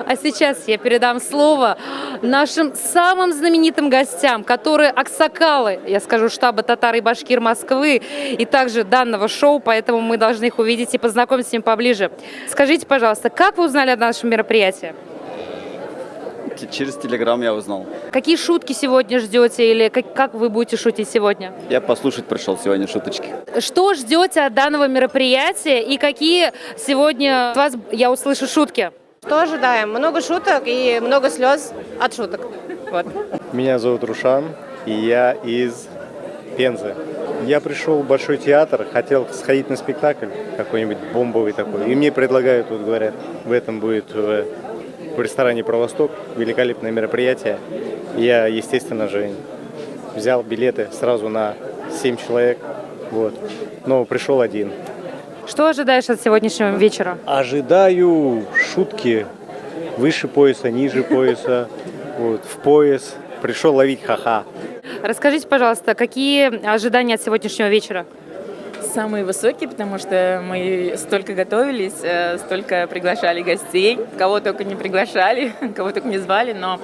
А сейчас я передам слово нашим самым знаменитым гостям, которые аксакалы, я скажу, штаба татар и башкир Москвы и также данного шоу, поэтому мы должны их увидеть и познакомиться с ним поближе. Скажите, пожалуйста, как вы узнали о нашем мероприятии? Через Телеграм я узнал. Какие шутки сегодня ждете или как вы будете шутить сегодня? Я послушать пришел сегодня шуточки. Что ждете от данного мероприятия и какие сегодня от вас я услышу шутки? Что ожидаем? Много шуток и много слез от шуток. Вот. Меня зовут Рушан, и я из Пензы. Я пришел в Большой театр, хотел сходить на спектакль какой-нибудь бомбовый такой. И мне предлагают, вот говорят, в этом будет в ресторане «Провосток» великолепное мероприятие. Я, естественно же, взял билеты сразу на 7 человек, вот. Но пришел один. Что ожидаешь от сегодняшнего вечера? Ожидаю шутки выше пояса, ниже пояса, вот, в пояс. Пришел ловить ха-ха. Расскажите, пожалуйста, какие ожидания от сегодняшнего вечера? Самые высокие, потому что мы столько готовились, столько приглашали гостей, кого только не приглашали, кого только не звали, но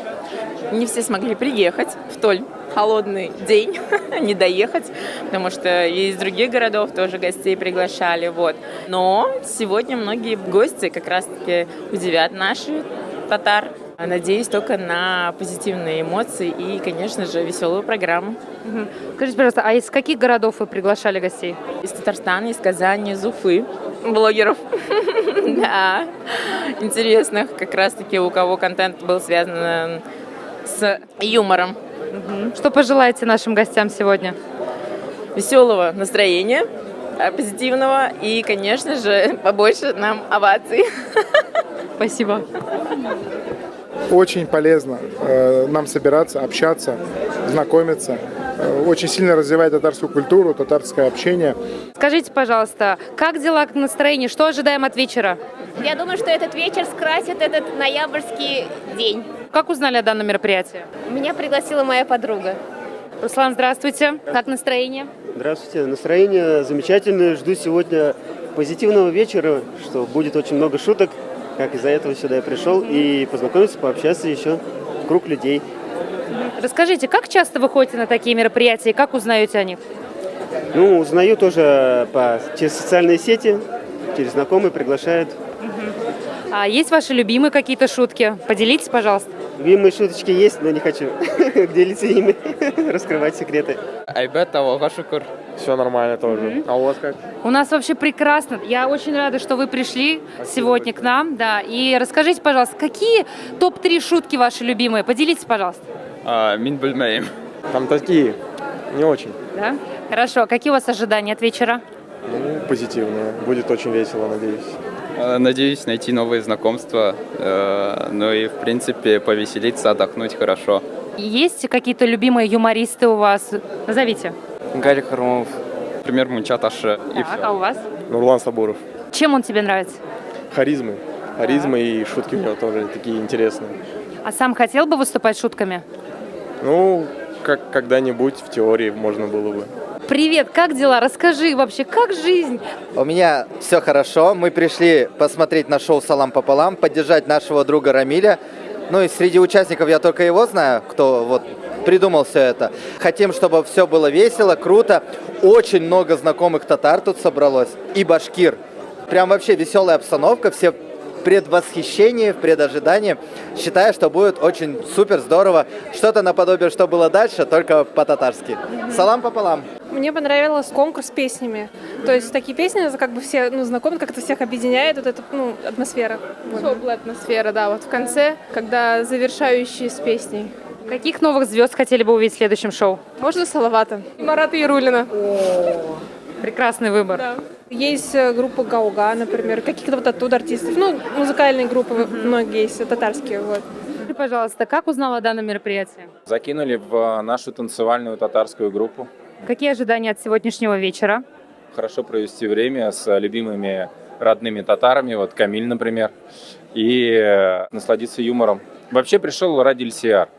не все смогли приехать в столь холодный день, не доехать, потому что и из других городов тоже гостей приглашали, вот. Но сегодня многие гости как раз-таки удивят наших татар. Надеюсь только на позитивные эмоции и, конечно же, веселую программу. Скажите, пожалуйста, а из каких городов вы приглашали гостей? Из Татарстана, из Казани, из Уфы, блогеров. Да, интересных, как раз-таки у кого контент был связан с юмором. Что пожелаете нашим гостям сегодня? Веселого настроения, позитивного и, конечно же, побольше нам оваций. Спасибо. Очень полезно нам собираться, общаться, знакомиться. Очень сильно развивает татарскую культуру, татарское общение. Скажите, пожалуйста, как дела, как настроение? Что ожидаем от вечера? Я думаю, что этот вечер скрасит этот ноябрьский день. Как узнали о данном мероприятии? Меня пригласила моя подруга. Руслан, здравствуйте. Как настроение? Здравствуйте. Настроение замечательное. Жду сегодня позитивного вечера, что будет очень много шуток. Как из-за этого сюда я пришел и познакомиться, пообщаться еще, круг людей. Расскажите, как часто вы ходите на такие мероприятия и как узнаете о них? Ну, узнаю тоже через социальные сети, через знакомые приглашают. А есть ваши любимые какие-то шутки? Поделитесь, пожалуйста. Любимые шуточки есть, но не хочу делиться ими, раскрывать секреты. Айбет, Аллаху шукур. Все нормально тоже. А у вас как? У нас вообще прекрасно. Я очень рада, что вы пришли сегодня к нам. Да. И расскажите, пожалуйста, какие топ-3 шутки ваши любимые? Поделитесь, пожалуйста. Мин бульмеем. Там такие, не очень. Да? Хорошо. Какие у вас ожидания от вечера? Ну, позитивные. Будет очень весело, надеюсь. Надеюсь найти новые знакомства, ну и, в принципе, повеселиться, отдохнуть хорошо. Есть какие-то любимые юмористы у вас? Назовите. Гарри Харламов. Например, Мунчаташе. И Так, все. а у вас? Нурлан Сабуров. Чем он тебе нравится? Харизмы. Харизмы и шутки у него тоже такие интересные. А сам хотел бы выступать шутками? Ну, как когда-нибудь в теории можно было бы. Привет, как дела? Расскажи вообще, как жизнь? У меня все хорошо. Мы пришли посмотреть на шоу «Салам пополам», поддержать нашего друга Рамиля. Ну и среди участников я только его знаю, кто вот придумал все это. Хотим, чтобы все было весело, круто. Очень много знакомых татар тут собралось. И башкир. Прям вообще веселая обстановка, все в предвосхищении, в предожидании. Считаю, что будет очень супер здорово. Что-то наподобие, что было дальше, только по-татарски. Салам пополам. Мне понравился конкурс с песнями. То есть такие песни, как бы все знакомы, как-то всех объединяет вот эта атмосфера. Теплая атмосфера, да, вот в конце, когда завершающие с песней. Каких новых звезд хотели бы увидеть в следующем шоу? Можно Салавата? Марата Ярулина. Прекрасный выбор. Да. Есть группа Гауга, например, каких-то вот оттуда артистов. Ну, музыкальные группы многие есть, татарские. Вот. Скажи, пожалуйста, как узнала о данном мероприятии? Закинули в нашу танцевальную татарскую группу. Какие ожидания от сегодняшнего вечера? Хорошо провести время с любимыми родными татарами, вот Камиль, например, и насладиться юмором. Вообще пришел ради ЛСР.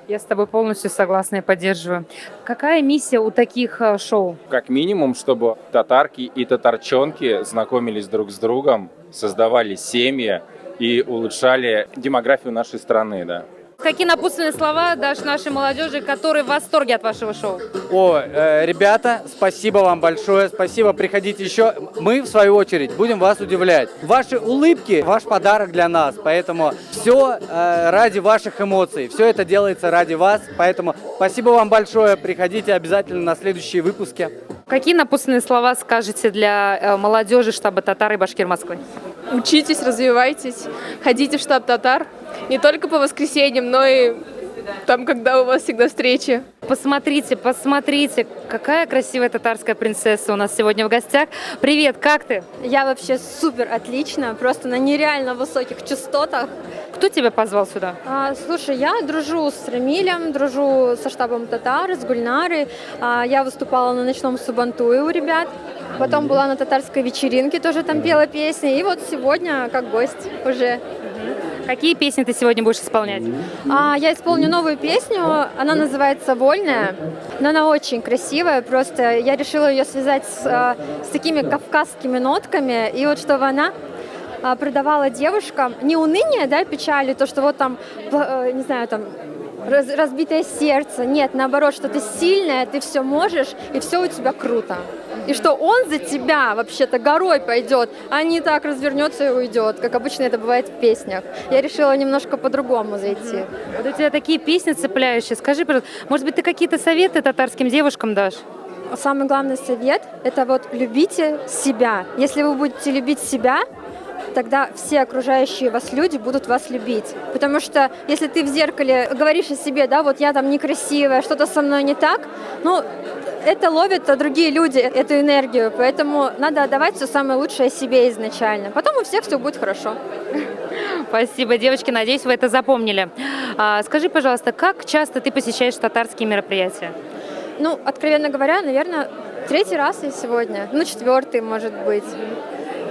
Я с тобой полностью согласна и поддерживаю. Какая миссия у таких шоу? Как минимум, чтобы татарки и татарчонки знакомились друг с другом, создавали семьи и улучшали демографию нашей страны, да. Какие напутственные слова дашь нашей молодежи, которые в восторге от вашего шоу? Ребята, спасибо вам большое, спасибо, приходите еще. Мы, в свою очередь, будем вас удивлять. Ваши улыбки – ваш подарок для нас, поэтому все ради ваших эмоций, все это делается ради вас, поэтому спасибо вам большое, приходите обязательно на следующие выпуски. Какие напутственные слова скажете для молодежи штаба «Татар» и «Башкир» Москвы? Учитесь, развивайтесь, ходите в штаб «Татар» не только по воскресеньям, но и там, когда у вас всегда встречи. Посмотрите, какая красивая татарская принцесса у нас сегодня в гостях. Привет, как ты? Я вообще супер отлично, просто на нереально высоких частотах. Кто тебя позвал сюда? Слушай, я дружу с Рамилем, дружу со штабом «Татар», с Гульнарой. Я выступала на ночном Субантуе у ребят. Потом была на татарской вечеринке, тоже там пела песни. И вот сегодня как гость уже. Какие песни ты сегодня будешь исполнять? Я исполню новую песню, она называется «Вольная», но она очень красивая, просто я решила ее связать с такими кавказскими нотками, и вот чтобы она придавала девушкам не уныние, да, печали, то, что вот там, не знаю, там, разбитое сердце, нет, наоборот, что ты сильная, ты все можешь, и все у тебя круто. И что он за тебя вообще-то горой пойдет, а не так развернется и уйдет, как обычно это бывает в песнях. Я решила немножко по-другому зайти. Вот у тебя такие песни цепляющие. Скажи, пожалуйста, может быть, ты какие-то советы татарским девушкам дашь? Самый главный совет – это вот любите себя. Если вы будете любить себя, тогда все окружающие вас люди будут вас любить. Потому что если ты в зеркале говоришь о себе, да, вот я там некрасивая, что-то со мной не так, ну, это ловят другие люди, эту энергию. Поэтому надо отдавать все самое лучшее себе изначально. Потом у всех все будет хорошо. Спасибо, девочки, надеюсь, вы это запомнили. Скажи, пожалуйста, как часто ты посещаешь татарские мероприятия? Ну, откровенно говоря, наверное, 3-й раз я сегодня. Ну, 4-й, может быть.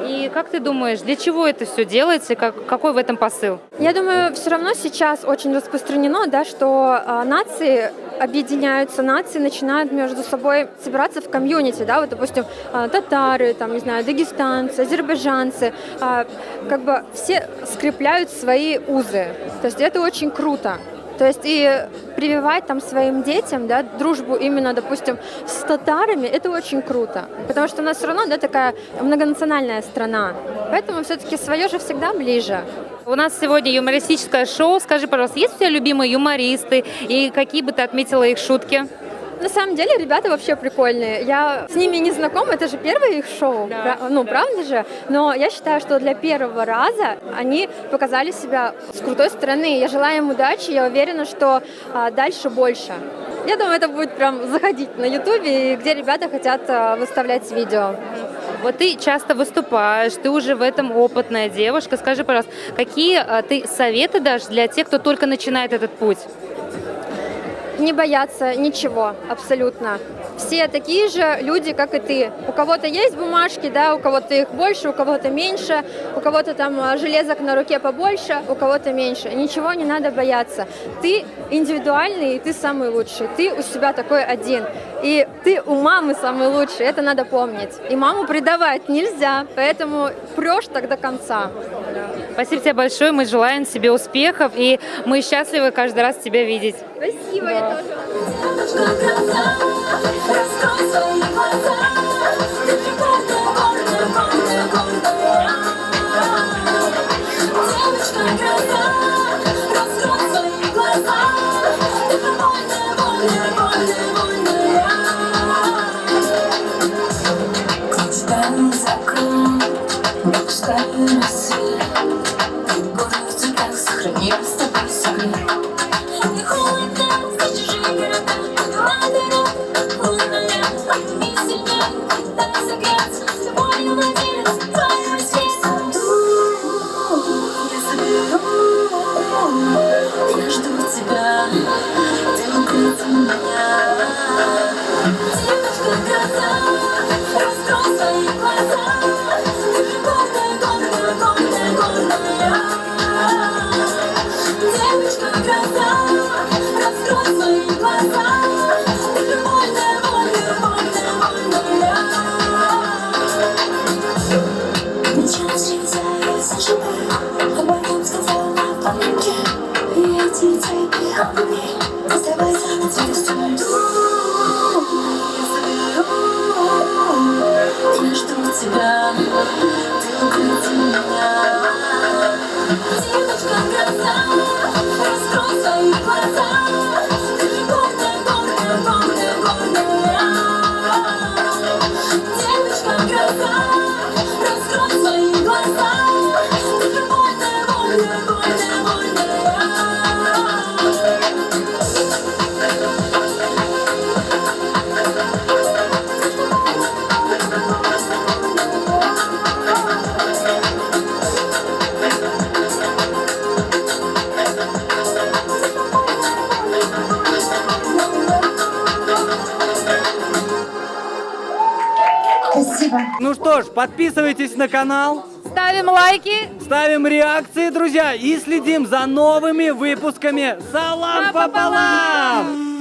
И как ты думаешь, для чего это все делается, какой в этом посыл? Я думаю, все равно сейчас очень распространено, да, что нации объединяются, нации начинают между собой собираться в комьюнити, да, вот, допустим, татары, там, не знаю, дагестанцы, азербайджанцы, как бы все скрепляют свои узы, то есть это очень круто. То есть и прививать там своим детям, да, дружбу именно, допустим, с татарами, это очень круто. Потому что у нас все равно, да, такая многонациональная страна. Поэтому все-таки свое же всегда ближе. У нас сегодня юмористическое шоу. Скажи, пожалуйста, есть у тебя любимые юмористы? И какие бы ты отметила их шутки? На самом деле ребята вообще прикольные. Я с ними не знакома, это же первое их шоу, да, ну правда же? Но я считаю, что для первого раза они показали себя с крутой стороны. Я желаю им удачи, я уверена, что дальше больше. Я думаю, это будет прям заходить на ютубе, где ребята хотят выставлять видео. Вот ты часто выступаешь, ты уже в этом опытная девушка. Скажи, пожалуйста, какие ты советы дашь для тех, кто только начинает этот путь? Не бояться ничего, абсолютно. Все такие же люди, как и ты. У кого-то есть бумажки, да, у кого-то их больше, у кого-то меньше, у кого-то там железок на руке побольше, у кого-то меньше. Ничего не надо бояться. Ты индивидуальный, и ты самый лучший. Ты у себя такой один. И ты у мамы самый лучший, это надо помнить. И маму предавать нельзя, поэтому прешь так до конца. Спасибо тебе большое, мы желаем тебе успехов, и мы счастливы каждый раз тебя видеть. Спасибо, я тоже. Сохрани Я жду тебя, ты укрыти меня. Девочка гроза, раскрой свои глаза. Ты же гордая, гордая, гордая, гордая. Девочка гроза, раскрой свои глаза. Ты же вольная, вольная, вольная, вольная. Ну что ж, подписывайтесь на канал, Ставим лайки. ставим реакции, друзья, и следим за новыми выпусками «Салам пополам».